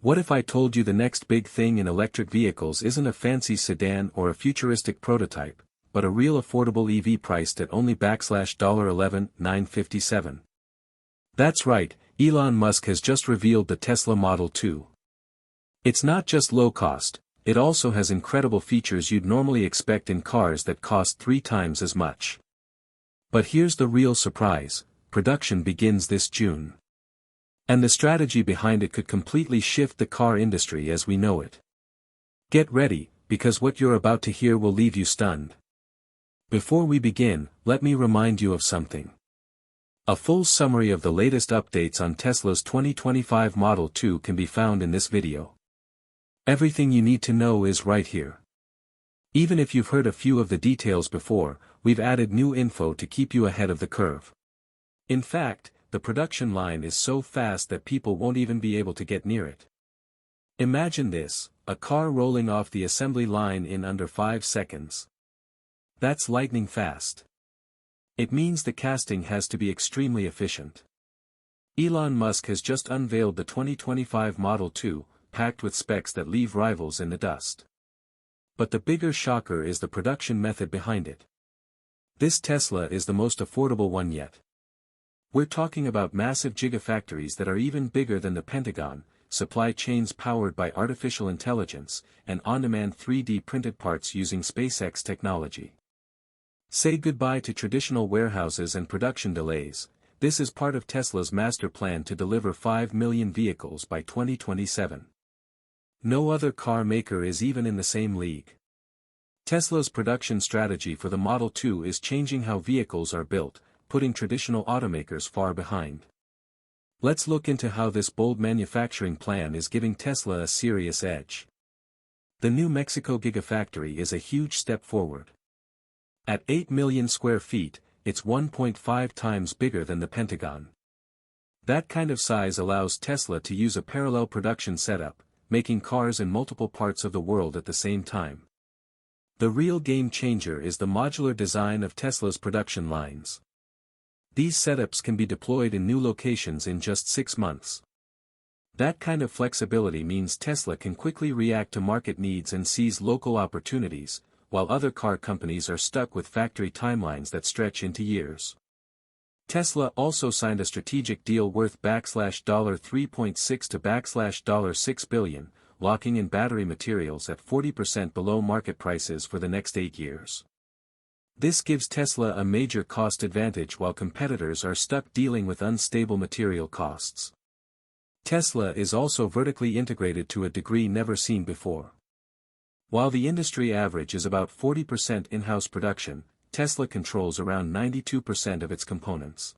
What if I told you the next big thing in electric vehicles isn't a fancy sedan or a futuristic prototype, but a real affordable EV priced at only $11,957? That's right, Elon Musk has just revealed the Tesla Model 2. It's not just low cost, it also has incredible features you'd normally expect in cars that cost 3 times as much. But here's the real surprise: production begins this June. And the strategy behind it could completely shift the car industry as we know it. Get ready, because what you're about to hear will leave you stunned. Before we begin, let me remind you of something. A full summary of the latest updates on Tesla's 2025 Model 2 can be found in this video. Everything you need to know is right here. Even if you've heard a few of the details before, we've added new info to keep you ahead of the curve. In fact, the production line is so fast that people won't even be able to get near it. Imagine this: a car rolling off the assembly line in under 5 seconds. That's lightning fast. It means the casting has to be extremely efficient. Elon Musk has just unveiled the 2025 Model 2, packed with specs that leave rivals in the dust. But the bigger shocker is the production method behind it. This Tesla is the most affordable one yet. We're talking about massive gigafactories that are even bigger than the Pentagon, supply chains powered by artificial intelligence, and on-demand 3D printed parts using SpaceX technology. Say goodbye to traditional warehouses and production delays. This is part of Tesla's master plan to deliver 5 million vehicles by 2027. No other car maker is even in the same league. Tesla's production strategy for the Model 2 is changing how vehicles are built, putting traditional automakers far behind. Let's look into how this bold manufacturing plan is giving Tesla a serious edge. The New Mexico Gigafactory is a huge step forward. At 8 million square feet, it's 1.5 times bigger than the Pentagon. That kind of size allows Tesla to use a parallel production setup, making cars in multiple parts of the world at the same time. The real game changer is the modular design of Tesla's production lines. These setups can be deployed in new locations in just 6 months. That kind of flexibility means Tesla can quickly react to market needs and seize local opportunities, while other car companies are stuck with factory timelines that stretch into years. Tesla also signed a strategic deal worth $3.6 to $6 billion, locking in battery materials at 40% below market prices for the next 8 years. This gives Tesla a major cost advantage while competitors are stuck dealing with unstable material costs. Tesla is also vertically integrated to a degree never seen before. While the industry average is about 40% in-house production, Tesla controls around 92% of its components.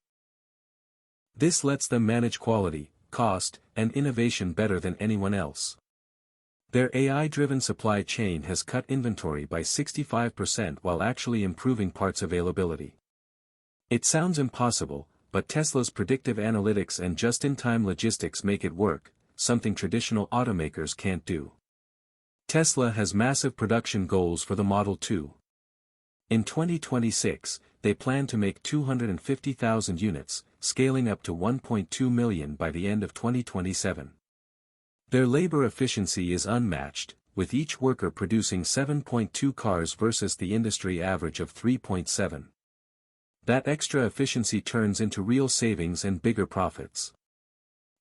This lets them manage quality, cost, and innovation better than anyone else. Their AI-driven supply chain has cut inventory by 65% while actually improving parts availability. It sounds impossible, but Tesla's predictive analytics and just-in-time logistics make it work, something traditional automakers can't do. Tesla has massive production goals for the Model 2. In 2026, they plan to make 250,000 units, scaling up to 1.2 million by the end of 2027. Their labor efficiency is unmatched, with each worker producing 7.2 cars versus the industry average of 3.7. That extra efficiency turns into real savings and bigger profits.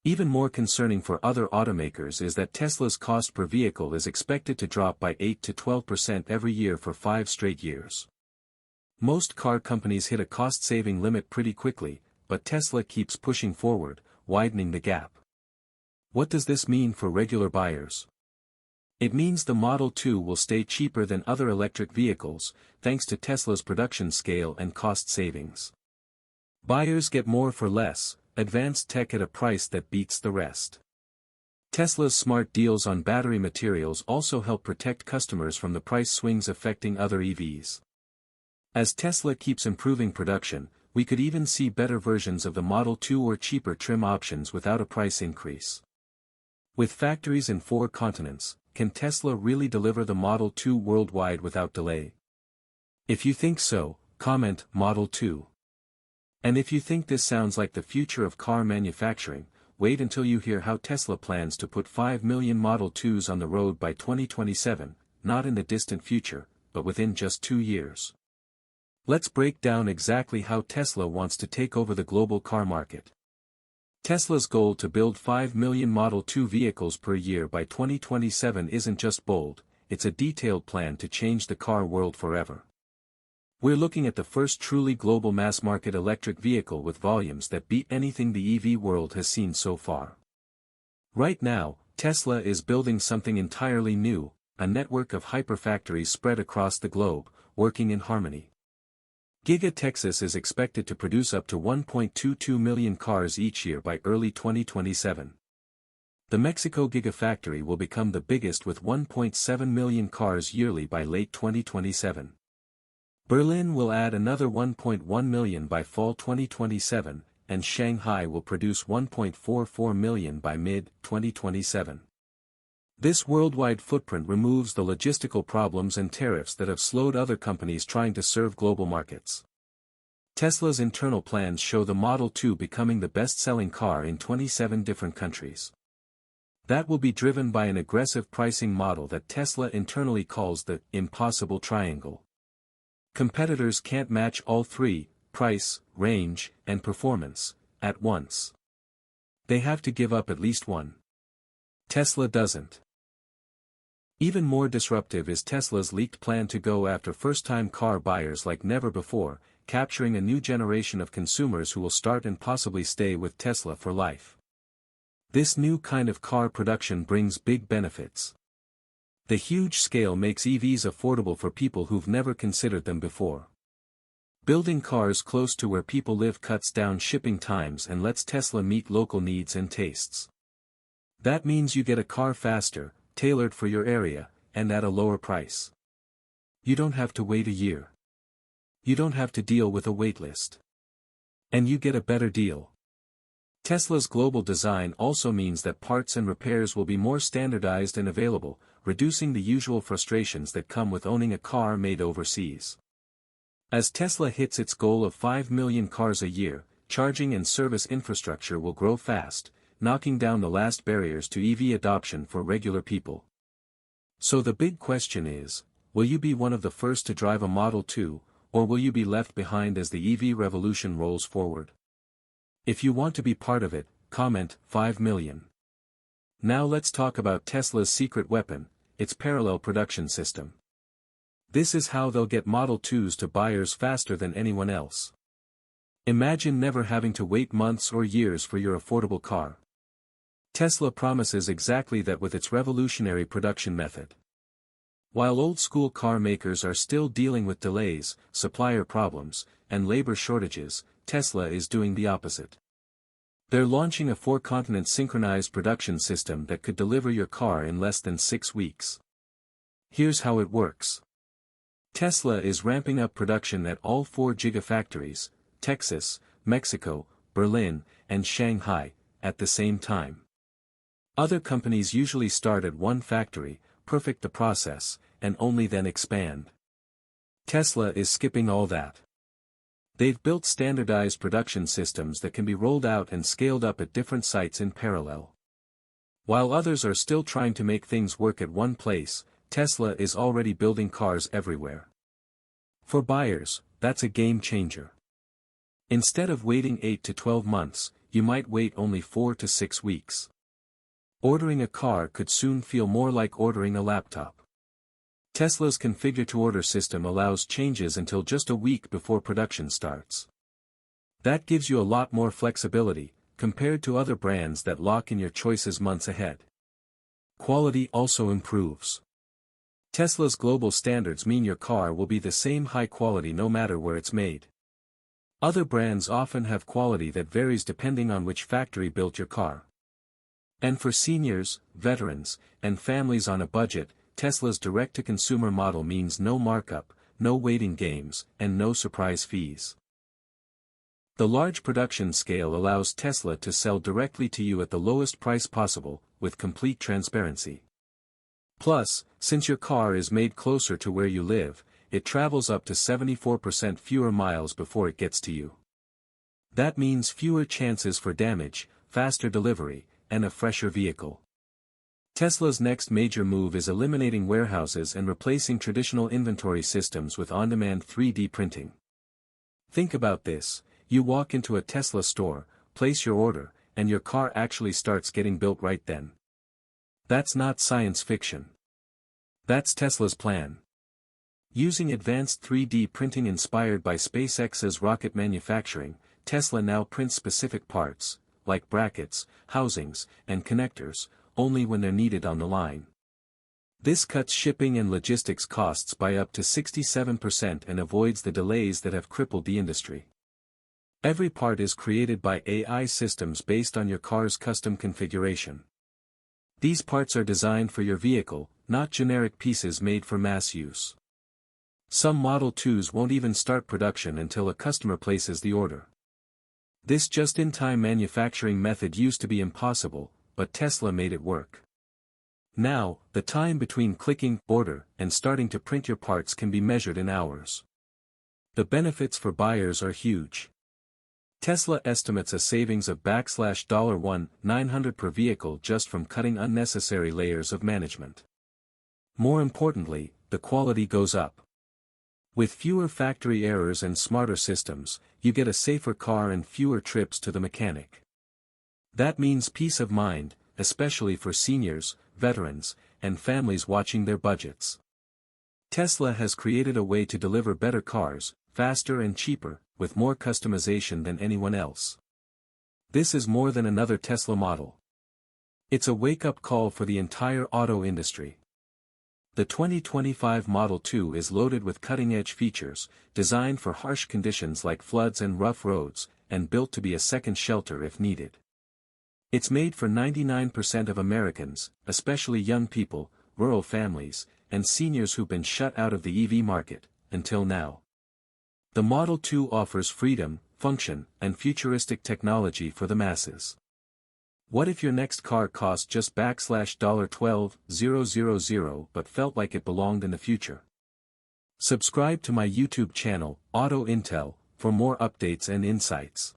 Even more concerning for other automakers is that Tesla's cost per vehicle is expected to drop by 8 to 12% every year for 5 straight years. Most car companies hit a cost-saving limit pretty quickly, but Tesla keeps pushing forward, widening the gap. What does this mean for regular buyers? It means the Model 2 will stay cheaper than other electric vehicles, thanks to Tesla's production scale and cost savings. Buyers get more for less, advanced tech at a price that beats the rest. Tesla's smart deals on battery materials also help protect customers from the price swings affecting other EVs. As Tesla keeps improving production, we could even see better versions of the Model 2 or cheaper trim options without a price increase. With factories in 4 continents, can Tesla really deliver the Model 2 worldwide without delay? If you think so, comment Model 2. And if you think this sounds like the future of car manufacturing, wait until you hear how Tesla plans to put 5 million Model 2s on the road by 2027, not in the distant future, but within just 2 years. Let's break down exactly how Tesla wants to take over the global car market. Tesla's goal to build 5 million Model 2 vehicles per year by 2027 isn't just bold, it's a detailed plan to change the car world forever. We're looking at the first truly global mass-market electric vehicle with volumes that beat anything the EV world has seen so far. Right now, Tesla is building something entirely new, a network of hyperfactories spread across the globe, working in harmony. Giga Texas is expected to produce up to 1.22 million cars each year by early 2027. The Mexico Gigafactory will become the biggest with 1.7 million cars yearly by late 2027. Berlin will add another 1.1 million by fall 2027, and Shanghai will produce 1.44 million by mid-2027. This worldwide footprint removes the logistical problems and tariffs that have slowed other companies trying to serve global markets. Tesla's internal plans show the Model 2 becoming the best-selling car in 27 different countries. That will be driven by an aggressive pricing model that Tesla internally calls the impossible triangle. Competitors can't match all three, price, range, and performance, at once. They have to give up at least one. Tesla doesn't. Even more disruptive is Tesla's leaked plan to go after first-time car buyers like never before, capturing a new generation of consumers who will start and possibly stay with Tesla for life. This new kind of car production brings big benefits. The huge scale makes EVs affordable for people who've never considered them before. Building cars close to where people live cuts down shipping times and lets Tesla meet local needs and tastes. That means you get a car faster, tailored for your area, and at a lower price. You don't have to wait a year. You don't have to deal with a waitlist. And you get a better deal. Tesla's global design also means that parts and repairs will be more standardized and available, reducing the usual frustrations that come with owning a car made overseas. As Tesla hits its goal of 5 million cars a year, charging and service infrastructure will grow fast, knocking down the last barriers to EV adoption for regular people. So the big question is, will you be one of the first to drive a Model 2, or will you be left behind as the EV revolution rolls forward? If you want to be part of it, comment 5 million. Now let's talk about Tesla's secret weapon, its parallel production system. This is how they'll get Model 2s to buyers faster than anyone else. Imagine never having to wait months or years for your affordable car. Tesla promises exactly that with its revolutionary production method. While old-school car makers are still dealing with delays, supplier problems, and labor shortages, Tesla is doing the opposite. They're launching a 4-continent synchronized production system that could deliver your car in less than 6 weeks. Here's how it works. Tesla is ramping up production at all 4 Gigafactories, Texas, Mexico, Berlin, and Shanghai, at the same time. Other companies usually start at one factory, perfect the process, and only then expand. Tesla is skipping all that. They've built standardized production systems that can be rolled out and scaled up at different sites in parallel. While others are still trying to make things work at one place, Tesla is already building cars everywhere. For buyers, that's a game changer. Instead of waiting 8 to 12 months, you might wait only 4 to 6 weeks. Ordering a car could soon feel more like ordering a laptop. Tesla's configure-to-order system allows changes until just a week before production starts. That gives you a lot more flexibility, compared to other brands that lock in your choices months ahead. Quality also improves. Tesla's global standards mean your car will be the same high quality no matter where it's made. Other brands often have quality that varies depending on which factory built your car. And for seniors, veterans, and families on a budget, Tesla's direct-to-consumer model means no markup, no waiting games, and no surprise fees. The large production scale allows Tesla to sell directly to you at the lowest price possible, with complete transparency. Plus, since your car is made closer to where you live, it travels up to 74% fewer miles before it gets to you. That means fewer chances for damage, faster delivery, and a fresher vehicle. Tesla's next major move is eliminating warehouses and replacing traditional inventory systems with on-demand 3D printing. Think about this: you walk into a Tesla store, place your order, and your car actually starts getting built right then. That's not science fiction. That's Tesla's plan. Using advanced 3D printing inspired by SpaceX's rocket manufacturing, Tesla now prints specific parts, like brackets, housings, and connectors, only when they're needed on the line. This cuts shipping and logistics costs by up to 67% and avoids the delays that have crippled the industry. Every part is created by AI systems based on your car's custom configuration. These parts are designed for your vehicle, not generic pieces made for mass use. Some Model 2s won't even start production until a customer places the order. This just-in-time manufacturing method used to be impossible, but Tesla made it work. Now, the time between clicking order and starting to print your parts can be measured in hours. The benefits for buyers are huge. Tesla estimates a savings of $1,900 per vehicle just from cutting unnecessary layers of management. More importantly, the quality goes up. With fewer factory errors and smarter systems, you get a safer car and fewer trips to the mechanic. That means peace of mind, especially for seniors, veterans, and families watching their budgets. Tesla has created a way to deliver better cars, faster and cheaper, with more customization than anyone else. This is more than another Tesla model. It's a wake-up call for the entire auto industry. The 2025 Model 2 is loaded with cutting-edge features, designed for harsh conditions like floods and rough roads, and built to be a second shelter if needed. It's made for 99% of Americans, especially young people, rural families, and seniors who've been shut out of the EV market, until now. The Model 2 offers freedom, function, and futuristic technology for the masses. What if your next car cost just $12,000 but felt like it belonged in the future? Subscribe to my YouTube channel, Auto Intel, for more updates and insights.